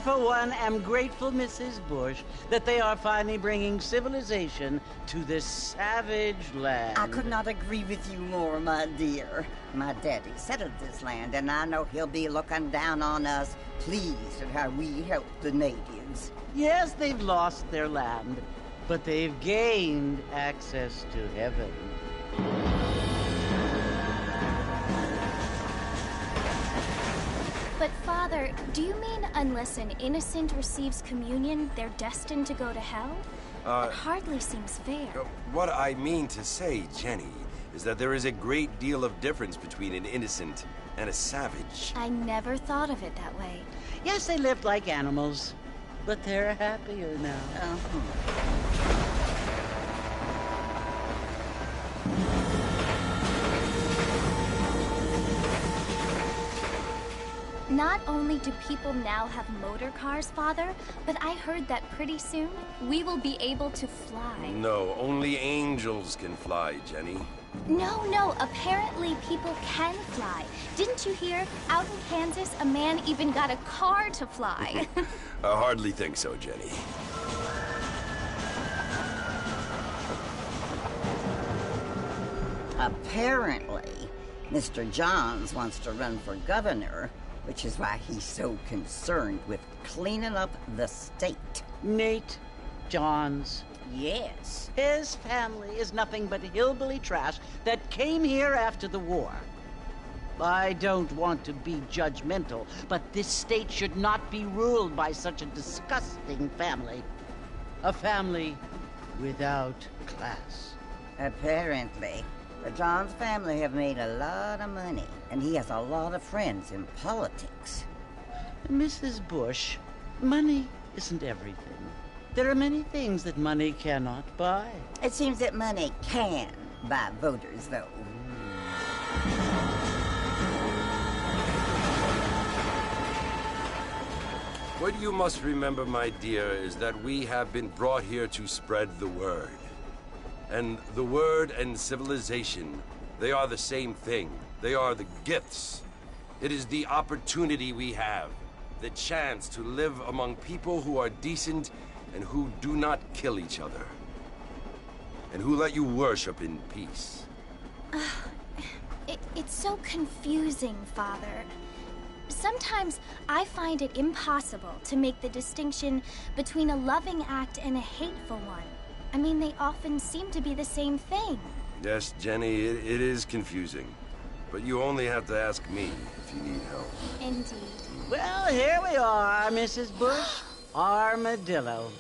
for one, am grateful, Mrs. Bush, that they are finally bringing civilization to this savage land. I could not agree with you more, my dear. My daddy settled this land, and I know he'll be looking down on us, pleased at how we help the natives. Yes, they've lost their land, but they've gained access to heaven. But, Father, do you mean unless an innocent receives communion, they're destined to go to hell? That hardly seems fair. What I mean to say, Jenny, is that there is a great deal of difference between an innocent and a savage. I never thought of it that way. Yes, they lived like animals, but they're happier now. Not only do people now have motor cars, Father, but I heard that pretty soon we will be able to fly. No, only angels can fly, Jenny. No, apparently people can fly. Didn't you hear? Out in Kansas, a man even got a car to fly. I hardly think so, Jenny. Apparently, Mr. Johns wants to run for governor, which is why he's so concerned with cleaning up the state. Nate Johns. Yes. His family is nothing but hillbilly trash that came here after the war. I don't want to be judgmental, but this state should not be ruled by such a disgusting family. A family without class. Apparently. The Johns family have made a lot of money, and he has a lot of friends in politics. Mrs. Bush, money isn't everything. There are many things that money cannot buy. It seems that money can buy voters, though. What you must remember, my dear, is that we have been brought here to spread the word. And the word and civilization, they are the same thing. They are the gifts. It is the opportunity we have, the chance to live among people who are decent and who do not kill each other, and who let you worship in peace. It's so confusing, Father. Sometimes I find it impossible to make the distinction between a loving act and a hateful one. I mean, they often seem to be the same thing. Yes, Jenny, it is confusing. But you only have to ask me if you need help. Indeed. Well, here we are, Mrs. Bush. Armadillo.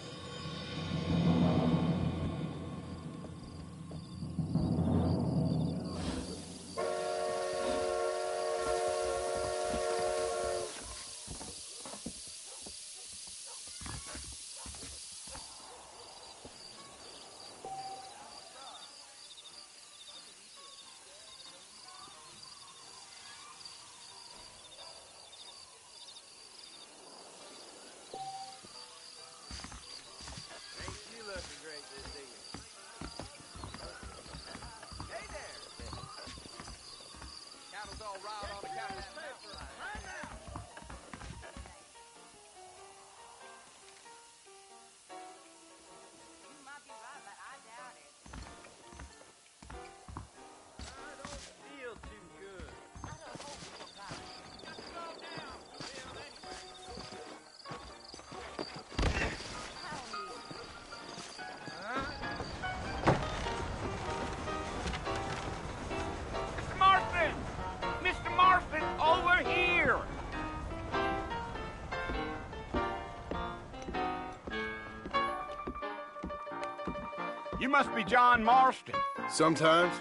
You must be John Marston. Sometimes.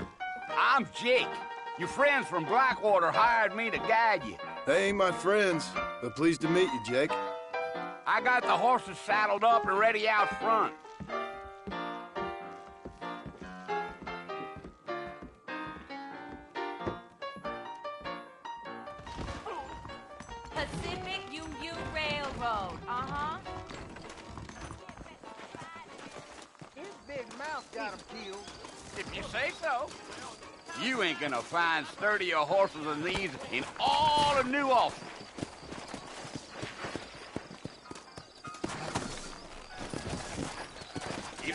I'm Jake. Your friends from Blackwater hired me to guide you. They ain't my friends, but pleased to meet you, Jake. I got the horses saddled up and ready out front. Pacific Union Railroad, His big mouth got him killed. If you say so. You ain't gonna find sturdier horses than these in all of New Ulster.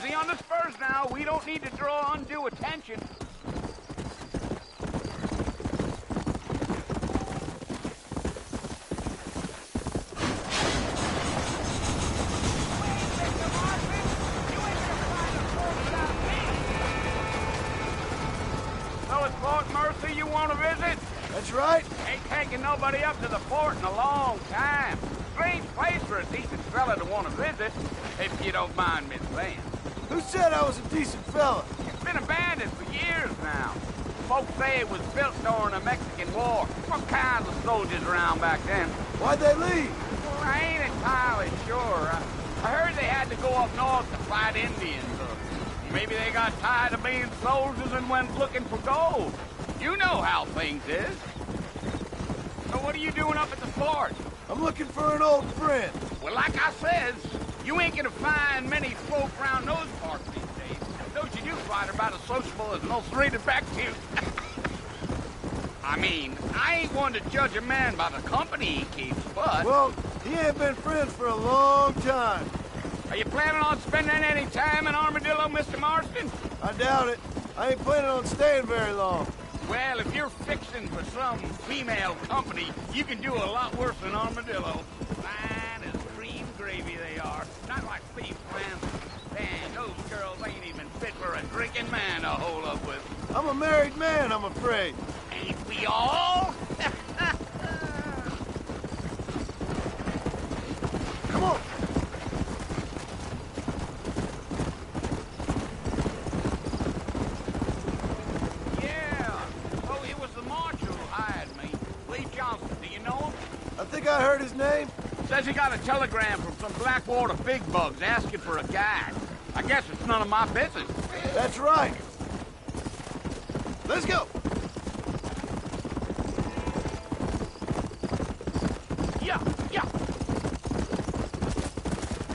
Easy on the spurs now. We don't need to draw undue attention. So it's Fort Mercy you want to visit? That's right. Ain't taking nobody up to the fort in a long time. Strange place for a decent fella to want to visit, if you don't mind me saying. Who said I was a decent fella? It's been abandoned for years now. Folks say it was built during the Mexican War. What kinds of soldiers around back then? Why'd they leave? Well, I ain't entirely sure. I heard they had to go up north to fight Indians. Or maybe they got tired of being soldiers and went looking for gold. You know how things is. So what are you doing up at the fort? I'm looking for an old friend. Well, like I says, you ain't gonna find many folk around those parts these days. Those you do find are about as sociable as most rated back to you. I mean, I ain't one to judge a man by the company he keeps, but... Well, he ain't been friends for a long time. Are you planning on spending any time in Armadillo, Mr. Marston? I doubt it. I ain't planning on staying very long. Well, if you're fixing for some female company, you can do a lot worse than Armadillo. Fine as cream gravy they are. Not like thief plans. Man, those girls ain't even fit for a drinking man to hole up with. I'm a married man, I'm afraid. Ain't we all? Come on. I think I heard his name. Says he got a telegram from some Blackwater big bugs asking for a guide. I guess it's none of my business. That's right. Let's go. Yeah.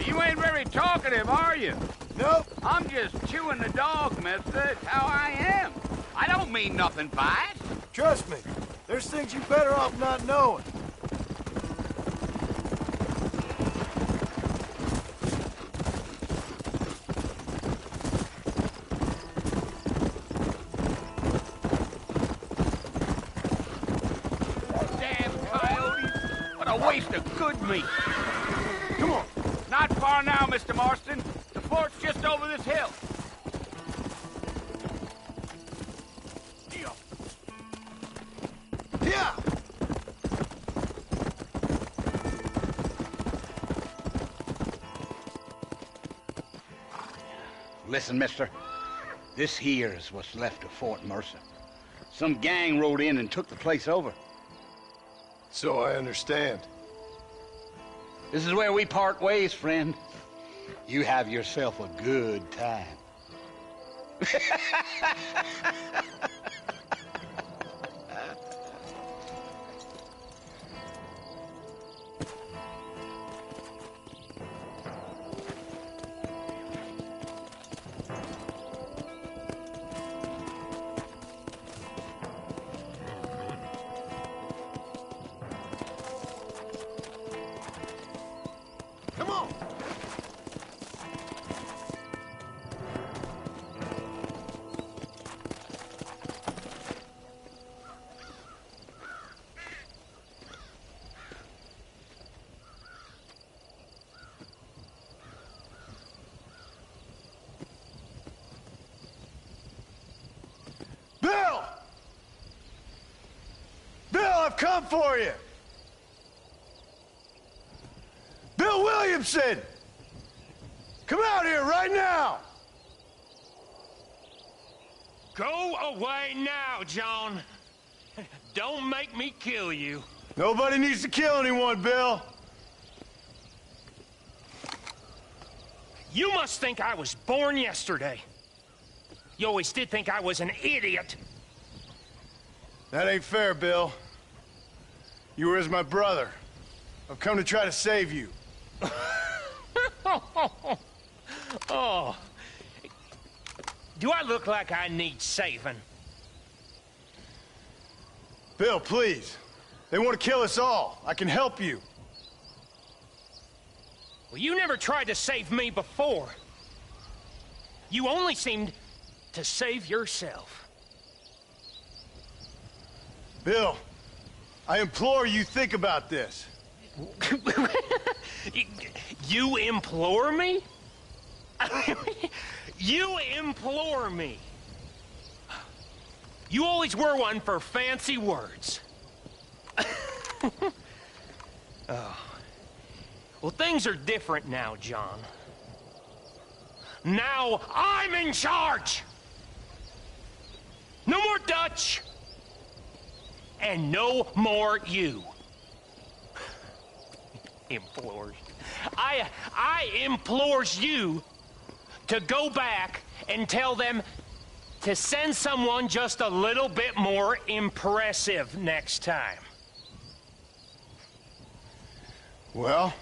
You ain't very talkative, are you? Nope. I'm just chewing the dog, mister. It's how I am. I don't mean nothing by it. Trust me. There's things you better off not knowing. Waste of good meat. Come on. Not far now, Mr. Marston. The fort's just over this hill. Yeah. Listen, mister. This here's what's left of Fort Mercer. Some gang rode in and took the place over. So I understand. This is where we part ways, friend. You have yourself a good time. Come on. Bill! Bill, I've come for you! Bill Williamson! Come out here right now! Go away now, John. Don't make me kill you. Nobody needs to kill anyone, Bill. You must think I was born yesterday. You always did think I was an idiot. That ain't fair, Bill. You were as my brother. I've come to try to save you. Oh. Do I look like I need saving? Bill, please. They want to kill us all. I can help you. Well, you never tried to save me before. You only seemed to save yourself. Bill, I implore you think about this. You implore me? You implore me. You always were one for fancy words. Oh. Well, things are different now, John. Now I'm in charge! No more Dutch! And no more you. Implores. I implores you to go back and tell them to send someone just a little bit more impressive next time. Well?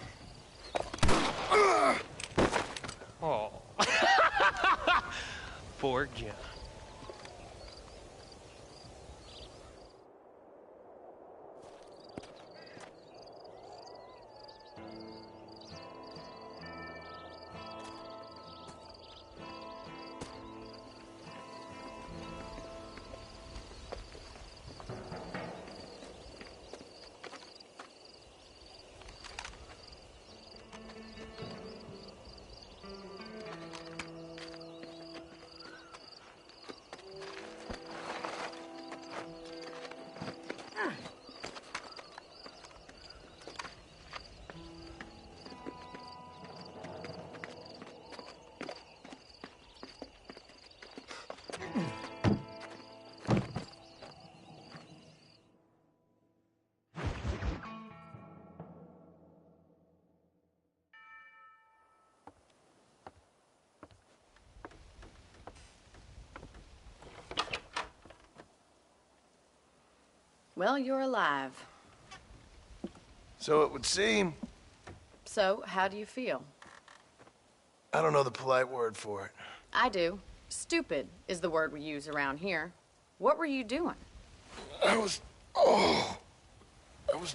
Oh. Poor John. Well, you're alive. So it would seem. So, how do you feel? I don't know the polite word for it. I do. Stupid is the word we use around here. What were you doing? I was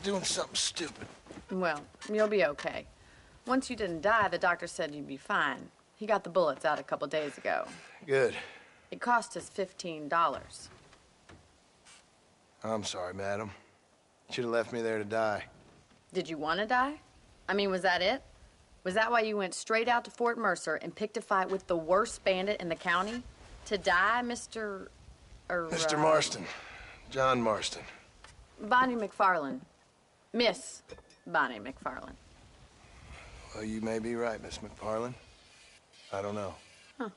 doing something stupid. Well, you'll be okay. Once you didn't die, the doctor said you'd be fine. He got the bullets out a couple days ago. Good. It cost us $15. I'm sorry, madam. Should have left me there to die. Did you want to die? I mean, was that it? Was that why you went straight out to Fort Mercer and picked a fight with the worst bandit in the county? To die, Mr. Mr. Marston. John Marston. Bonnie McFarland. Miss Bonnie McFarland. Well, you may be right, Miss McFarland. I don't know. Huh.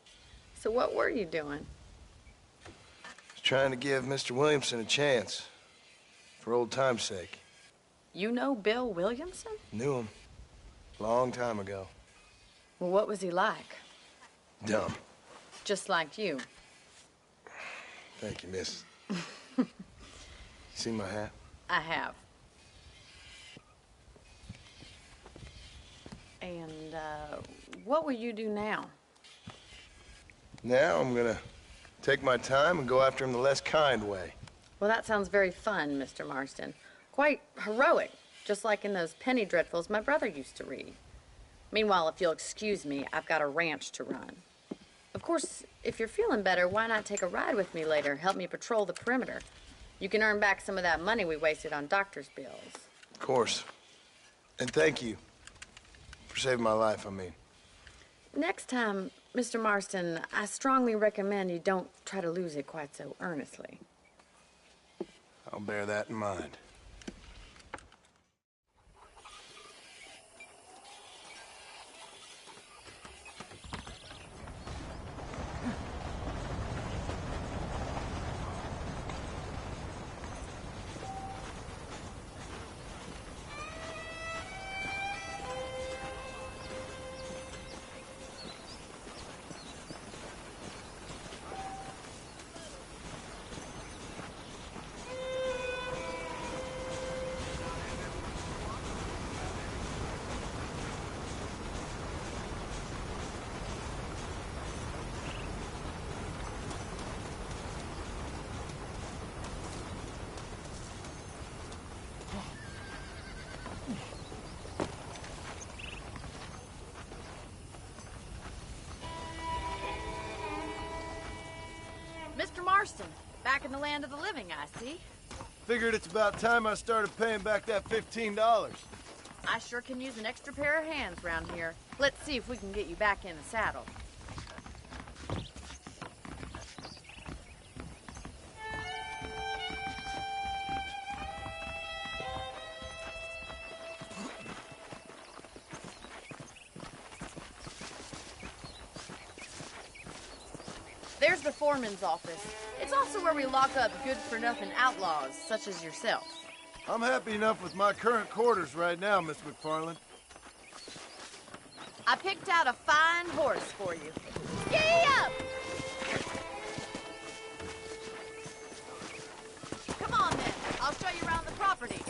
So what were you doing? Trying to give Mr. Williamson a chance. For old time's sake. You know Bill Williamson? Knew him. Long time ago. Well, what was he like? Dumb. Just like you. Thank you, miss. You see my hat? I have. And, what will you do now? Now I'm gonna take my time and go after him the less kind way. Well, that sounds very fun, Mr. Marston. Quite heroic, just like in those penny dreadfuls my brother used to read. Meanwhile, if you'll excuse me, I've got a ranch to run. Of course, if you're feeling better, why not take a ride with me later? Help me patrol the perimeter. You can earn back some of that money we wasted on doctor's bills. Of course. And thank you for saving my life, I mean. Next time, Mr. Marston, I strongly recommend you don't try to lose it quite so earnestly. I'll bear that in mind. Mr. Marston, back in the land of the living, I see. Figured it's about time I started paying back that $15. I sure can use an extra pair of hands around here. Let's see if we can get you back in the saddle. There's the foreman's office. It's also where we lock up good-for-nothing outlaws, such as yourself. I'm happy enough with my current quarters right now, Miss McFarland. I picked out a fine horse for you. Giddy up! Come on, then. I'll show you around the property.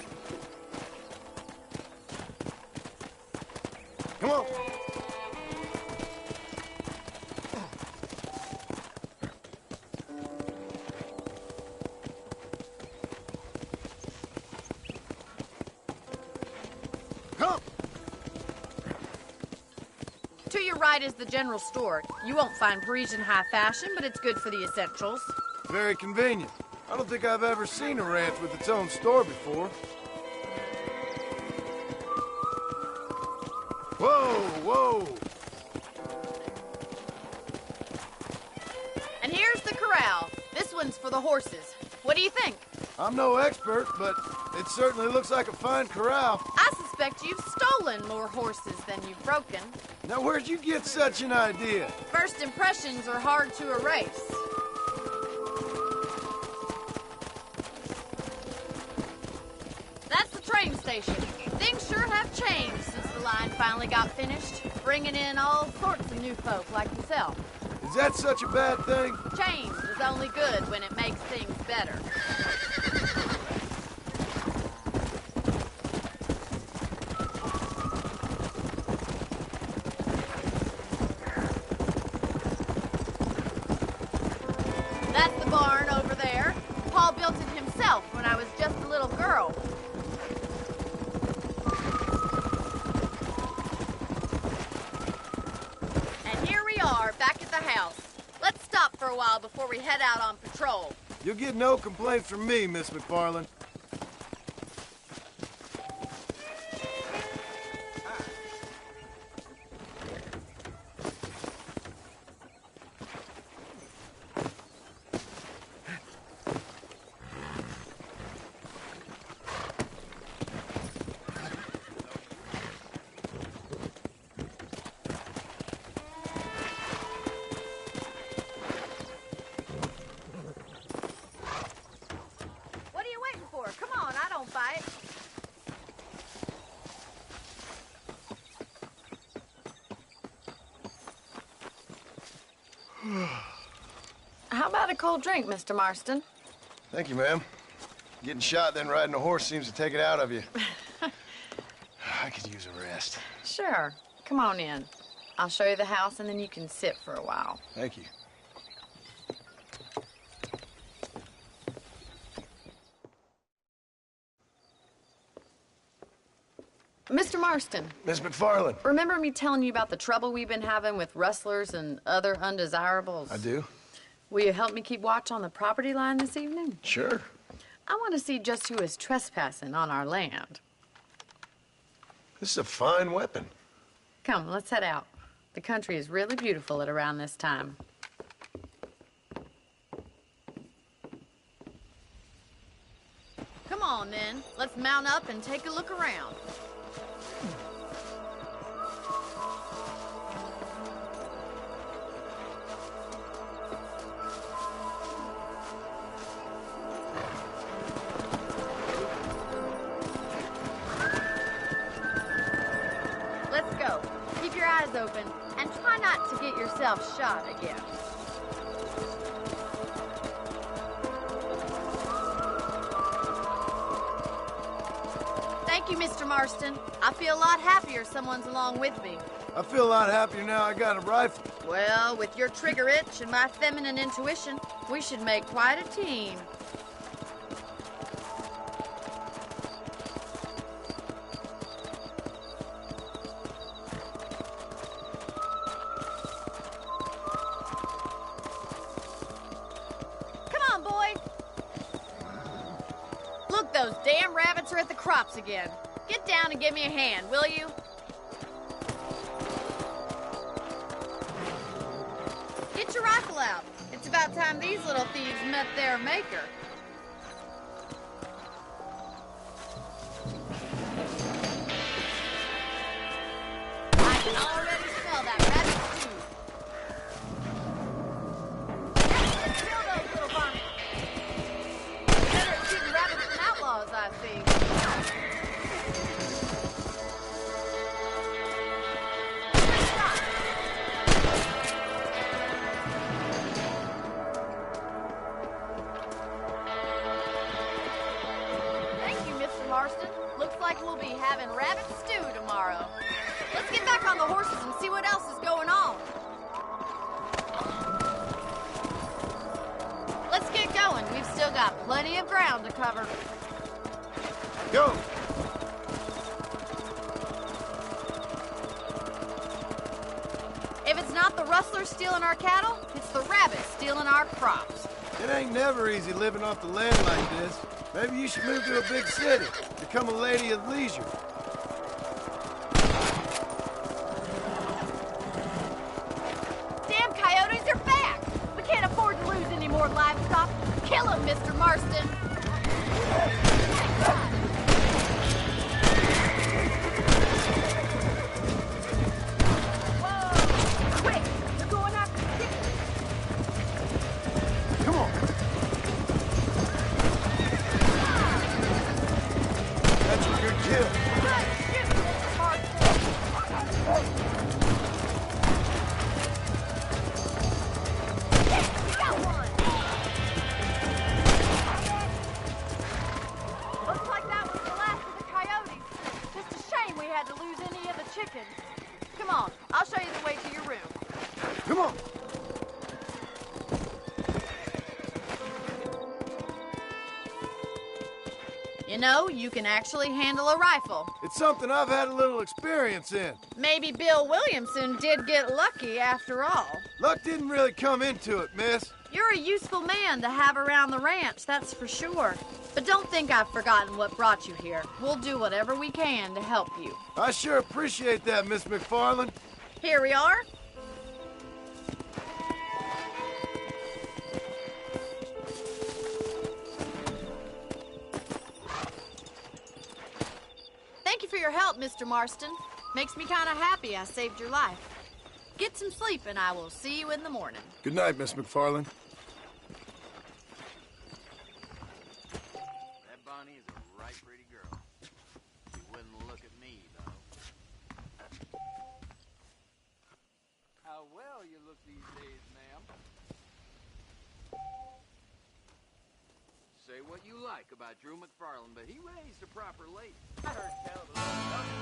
Come on. To your right is the general store. You won't find Parisian high fashion, but it's good for the essentials. Very convenient. I don't think I've ever seen a ranch with its own store before. Whoa, whoa! And here's the corral. This one's for the horses. What do you think? I'm no expert, but it certainly looks like a fine corral. I suspect you've stolen more horses than you've broken. Now, where'd you get such an idea? First impressions are hard to erase. That's the train station. Things sure have changed since the line finally got finished, bringing in all sorts of new folk like yourself. Is that such a bad thing? Change is only good when it makes things better. That's the barn over there. Paul built it himself when I was just a little girl. And here we are, back at the house. Let's stop for a while before we head out on patrol. You'll get no complaints from me, Miss McFarland. What are you waiting for? Come on, I don't bite. How about a cold drink, Mr. Marston? Thank you, ma'am. Getting shot, then riding a horse seems to take it out of you. I could use a rest. Sure. Come on in. I'll show you the house, and then you can sit for a while. Thank you. Mr. Marston, Miss McFarland. remember me telling you about the trouble we've been having with rustlers and other undesirables? I do? Will you help me keep watch on the property line this evening? Sure. I want to see just who is trespassing on our land. This is a fine weapon. Come, let's head out. The country is really beautiful at around this time. Come on, then. Let's mount up and take a look around. Let's go. Keep your eyes open and try not to get yourself shot again. Thank you, Mr. Marston. I feel a lot happier someone's along with me. I feel a lot happier now I got a rifle. Well, with your trigger itch and my feminine intuition, we should make quite a team. those damn rabbits are at the crops again. Get down and give me a hand, will you? Get your rifle out. It's about time these little thieves met their maker. I can already smell that rabbit stew. Kill those little varmints. Better at shooting rabbits than outlaws, I think. Marston. Looks like we'll be having rabbit stew tomorrow. Let's get back on the horses and see what else is going on. Let's get going. We've still got plenty of ground to cover. Go! If it's not the rustlers stealing our cattle, it's the rabbits stealing our crops. It ain't never easy living off the land like this. Maybe you should move to a big city. Become a lady of leisure. Damn coyotes are back! We can't afford to lose any more livestock. Kill them, Mr. Marston! Whoa! Quick! They're going after the chickens! Come on! That's a good kill. Good shooting, Mr. Marston! Yes, we got one! Looks like that was the last of the coyotes. Just a shame we had to lose any of the chickens. Come on, I'll show you the way to your room. Come on! You know, you can actually handle a rifle. It's something I've had a little experience in. Maybe Bill Williamson did get lucky after all. Luck didn't really come into it, miss. You're a useful man to have around the ranch, that's for sure. But don't think I've forgotten what brought you here. We'll do whatever we can to help you. I sure appreciate that, Miss McFarland. Here we are. Thank you for your help, Mr. Marston. Makes me kind of happy I saved your life. Get some sleep and I will see you in the morning. Good night, Miss McFarland. That Bonnie is a right pretty girl. She wouldn't look at me, though. How well you look these days, ma'am. Say what you like about Drew McFarland, but he raised a proper lady. I heard tell of a lot of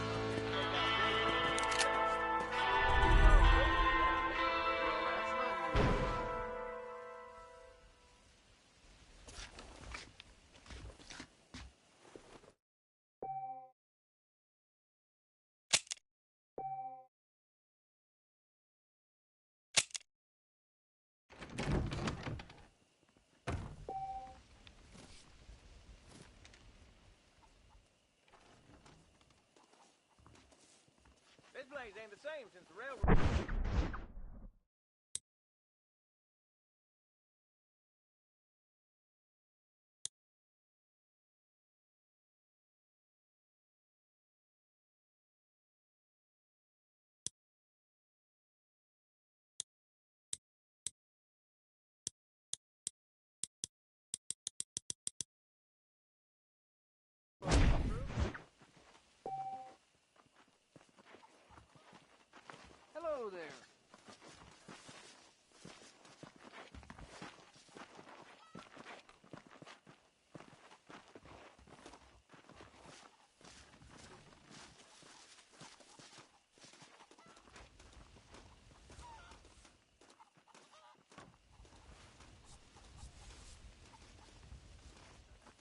This place ain't the same since the railroad. Hello there.